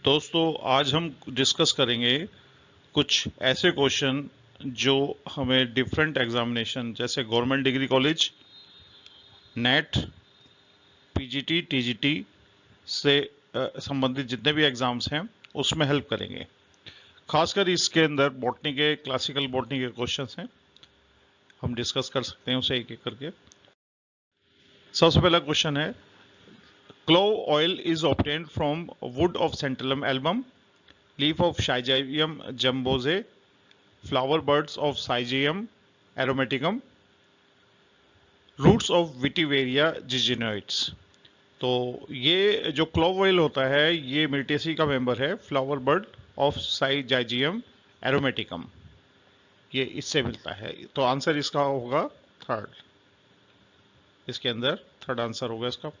दोस्तों आज हम डिस्कस करेंगे कुछ ऐसे क्वेश्चन जो हमें डिफरेंट एग्जामिनेशन जैसे government degree college, net, PGT, TGT से संबंधित जितने भी एग्जाम्स हैं उसमें हेल्प करेंगे। खासकर इसके अंदर बॉटनी के क्लासिकल बॉटनी के क्वेश्चंस हैं, हम डिस्कस कर सकते हैं उसे एक एक करके। सबसे पहला क्वेश्चन है, clove oil is obtained from wood of Santalum album, leaf of Syzygium jambos, flower buds of Syzygium aromaticum, roots of Vetiveria zizanioides. तो ये जो क्लोव ऑयल होता है ये मिल्टेसी का मेंबर है, फ्लावर बर्ड ऑफ साइजाइजियम एरोमेटिकम, ये इससे मिलता है। तो आंसर इसका होगा थर्ड, इसके अंदर थर्ड आंसर होगा इसका।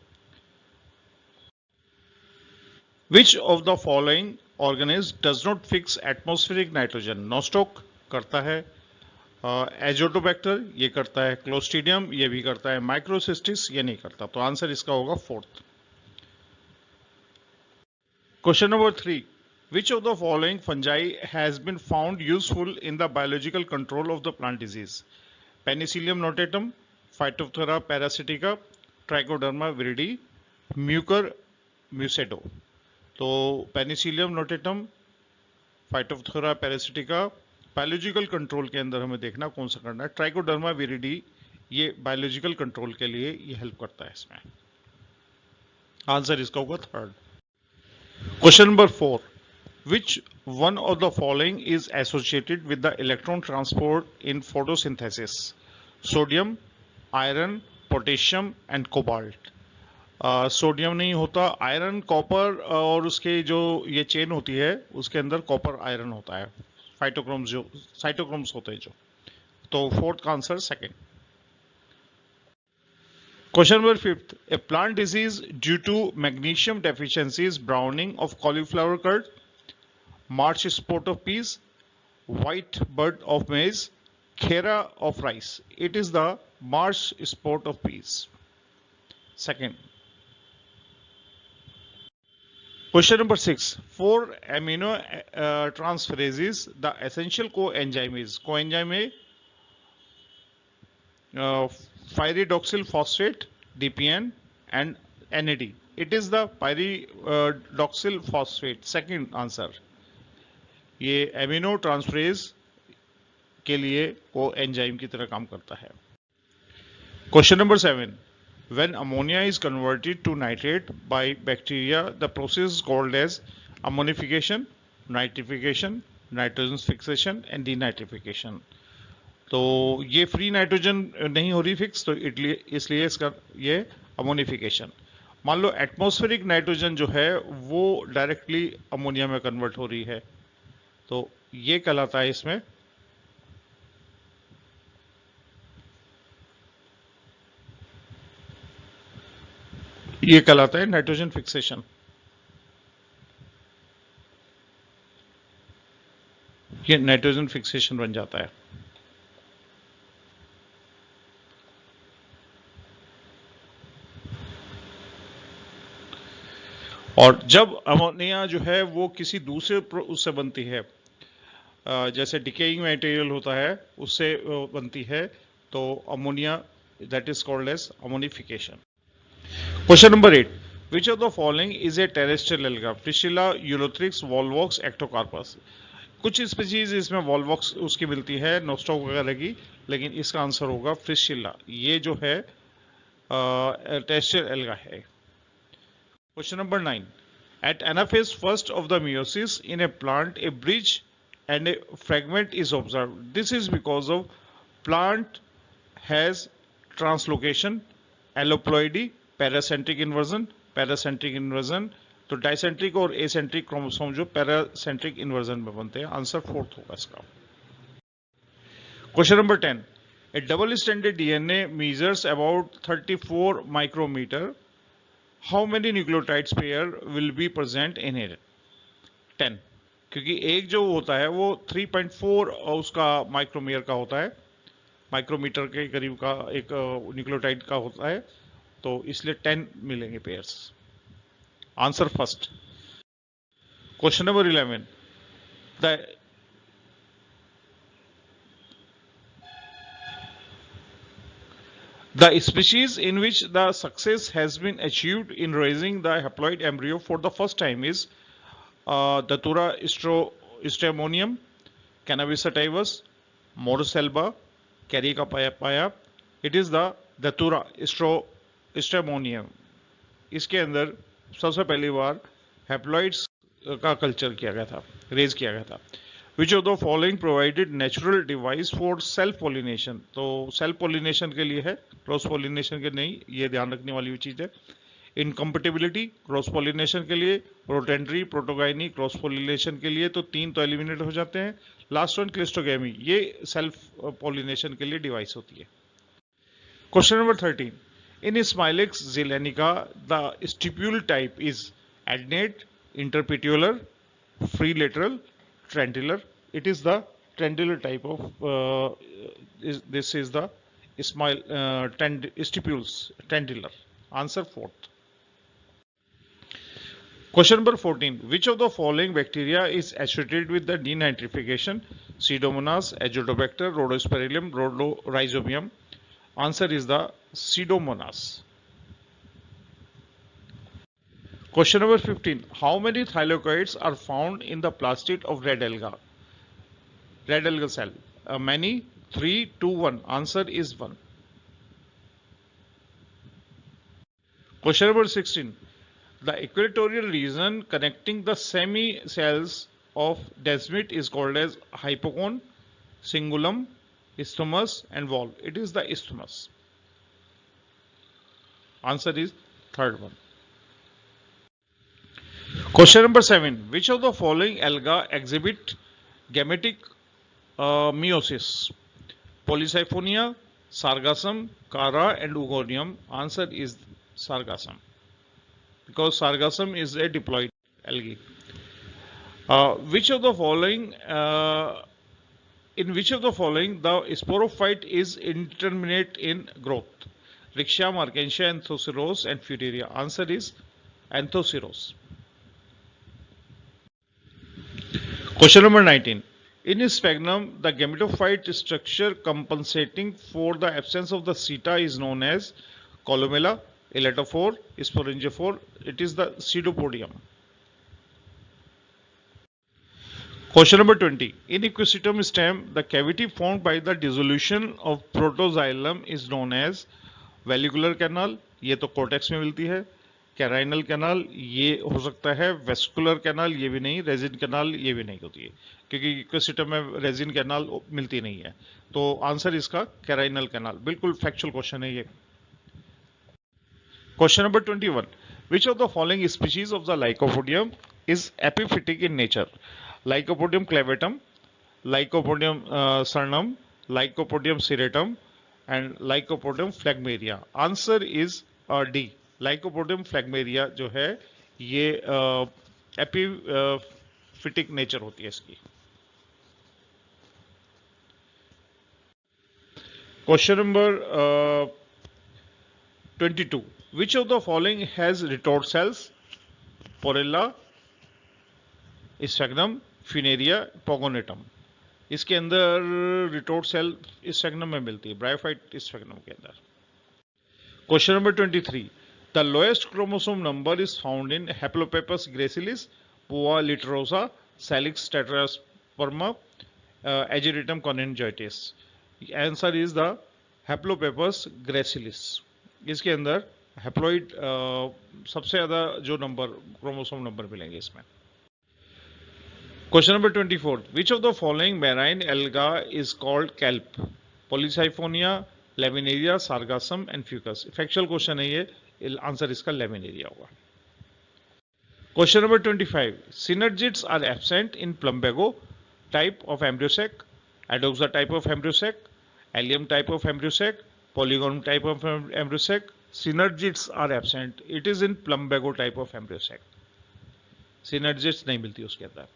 विच of the following organism does not fix atmospheric nitrogen? Nostoc करता है, एजोटोबैक्टर ये करता है, क्लोस्ट्रीडियम ये भी करता है, माइक्रोसिस्टिस ये नहीं करता। तो आंसर इसका होगा fourth. Question number 3, which of the following fungi has been found useful in the biological control of the plant disease? Penicillium notatum, Phytophthora parasitica, Trichoderma viride, Mucor mucedo. तो Penicillium notatum, Phytophthora parasitica, biological control के अंदर हमें देखना कौन सा करना है। Trichoderma viride ये बायोलॉजिकल कंट्रोल के लिए ये हेल्प करता है इसमें। आंसर इसका होगा third. Question number 4, which one of the following is associated with the electron transport in photosynthesis? Sodium, iron, potassium and cobalt. Sodium नहीं होता, आयरन, कॉपर और उसके जो ये चेन होती है उसके अंदर कॉपर आयरन होता है, फाइटोक्रोम्स जो साइटोक्रोम्स होते हैं जो। तो फोर्थ का answer second. Question number 5, a plant disease due to magnesium deficiency is browning of cauliflower curd, marsh spot of peas, white bud of maize, khaira of rice. It is the marsh spot of peas, second. Question number 6. For amino transferases, the essential coenzyme is pyridoxal phosphate (DPN) and NAD. It is the pyridoxal phosphate. Second answer. ये amino transferase के लिए coenzyme की तरह काम करता है। Question number 7. When ammonia is converted to nitrate by bacteria, the process is called as ammonification, nitrification, nitrogen fixation and denitrification. तो ये फ्री नाइट्रोजन नहीं हो रही फिक्स, तो इसलिए इसका ये अमोनिफिकेशन। मान लो एटमॉस्फेरिक नाइट्रोजन जो है वो डायरेक्टली अमोनिया में कन्वर्ट हो रही है, तो ये कहलाता है इसमें ये कहलाता है नाइट्रोजन फिक्सेशन। ये नाइट्रोजन फिक्सेशन बन जाता है। और जब अमोनिया जो है वो किसी दूसरे उससे बनती है, जैसे डिकेइंग मटेरियल होता है उससे बनती है, तो ammonia that is called as ammonification. Question number 8, which of the following is a terrestrial alga? Fritschiella, Ulothrix, Volvox, Ectocarpus. कुछ स्पीशीज इसमें वॉलवॉक्स उसकी मिलती है, नोस्टॉक वगैरह की, लेकिन इसका आंसर होगा फिशिला, ये जो है टेरेस्ट्रियल एल्गा है। Question number 9, at anaphase first of the meiosis in a plant, a bridge and a fragment is observed. This is because of plant has translocation, alloploidy, paracentric inversion, तो डाइसेंट्रिक और eccentric chromosome जो paracentric inversion में बनते हैं। Answer fourth होगा इसका। Question number 10, A double standard DNA measures about 34 micrometer. How many nucleotides pair will be present in it? 10, क्योंकि एक जो होता है वो 3.4 उसका माइक्रोमीटर का होता है, माइक्रोमीटर के करीब का एक न्यूक्लियोटाइड का होता है, तो इसलिए 10 मिलेंगे pairs. Answer first. Question number 11. The species in which the success has been achieved in raising the haploid embryo for the first time is Datura stramonium, Cannabis sativus, Morus alba, Carica papaya. It is the Datura stramonium. इसके अंदर सबसे पहली बार haploids का culture किया गया था, raise किया गया था. विच of the following provided natural device for self pollination. तो सेल्फ पॉलिनेशन के लिए है, क्रॉस पॉलिनेशन के नहीं, ये ध्यान रखने वाली चीज है. इनकम्पेटिबिलिटी क्रॉस पॉलिनेशन के लिए, प्रोटेंड्री प्रोटोगाइनी क्रॉस पॉलिनेशन के लिए, तो 3 तो एलिमिनेट हो जाते हैं. लास्ट वन क्लिस्टोगेमी, ये सेल्फ पॉलिनेशन के लिए डिवाइस होती है. Question number 13. In Smilex zeylanica, the stipule type is adnate, interpetular, free lateral, trendular. It is the trendular type of. This is the stipules, trendular. Answer 4th. Question number 14. Which of the following bacteria is associated with the denitrification? Pseudomonas, Azotobacter, Rhodospirillum, Rhizobium. Answer is the Pseudomonas. Question number 15. How many thylakoids are found in the plastid of red alga? Red alga cell. Many. 3, 2, 1. Answer is 1. Question number 16. The equatorial region connecting the semi-cells of desmit is called as hypocone, cingulum, isthmus and wall. It is the isthmus. Answer is third one. Question number 7. Which of the following alga exhibit gametic meiosis? Polysiphonia, Sargassum, Chara and Ugonium. Answer is Sargassum, because Sargassum is a diploid algae. Which of the following in which of the following the sporophyte is indeterminate in growth? Rixia, Markensia, Anthoceros and Fudaria. Answer is Anthoceros. Question number 19. In sphagnum, the gametophyte structure compensating for the absence of the seta is known as columella, elatophore, sporangiophore. It is the pseudopodium. Question number 20. In equisetum stem, the cavity formed by the dissolution of protoxylem is known as valvular canal. ये तो cortex में मिलती है. कैराइनल canal ये हो सकता है, vascular canal ये भी नहीं, रेजिन कैनाल ये भी नहीं होती है, क्योंकि इक्वेसिटम में रेजिन कैनाल मिलती नहीं है. तो आंसर इसका कैराइनल कैनाल. बिल्कुल फैक्चुअल क्वेश्चन है ये. Question number 21. Which of the following species of the Lycopodium is epiphytic in nature? Lycopodium clavatum, Lycopodium cernuum, Lycopodium serratum and Lycopodium phlegmaria. Answer is D. Lycopodium phlegmaria जो है ये epiphytic nature होती है इसकी. Question number 22. Which of the following has retort cells? Porella, Sphagnum, Funaria, Pogonatum. इसके अंदर retort cell sphagnum में मिलती है, ब्रायोफाइट स्फैग्नम के अंदर. Question number 23. The lowest chromosome number is found in Haplopappus gracilis, Pua literosa, Salix tetrasperma, Ageritum congengitis. Answer is the Haplopappus gracilis. इसके अंदर haploid सबसे ज्यादा जो नंबर क्रोमोसोम नंबर मिलेंगे इसमें. Question number 24. Which of the following marine alga is called kelp? Polysiphonia, Laminaria, Sargassum and Fucus. Factual question है ये. Answer इसका लेमिनेरिया होगा. Question number 25. Synergids are absent in plumbago type of embryosac, Adoxa type of embryosac, Allium type of embryosac, Polygon type of embryosac. Synergids are absent. It is in plumbago type of embryosac. Synergids नहीं मिलती उसके अंदर.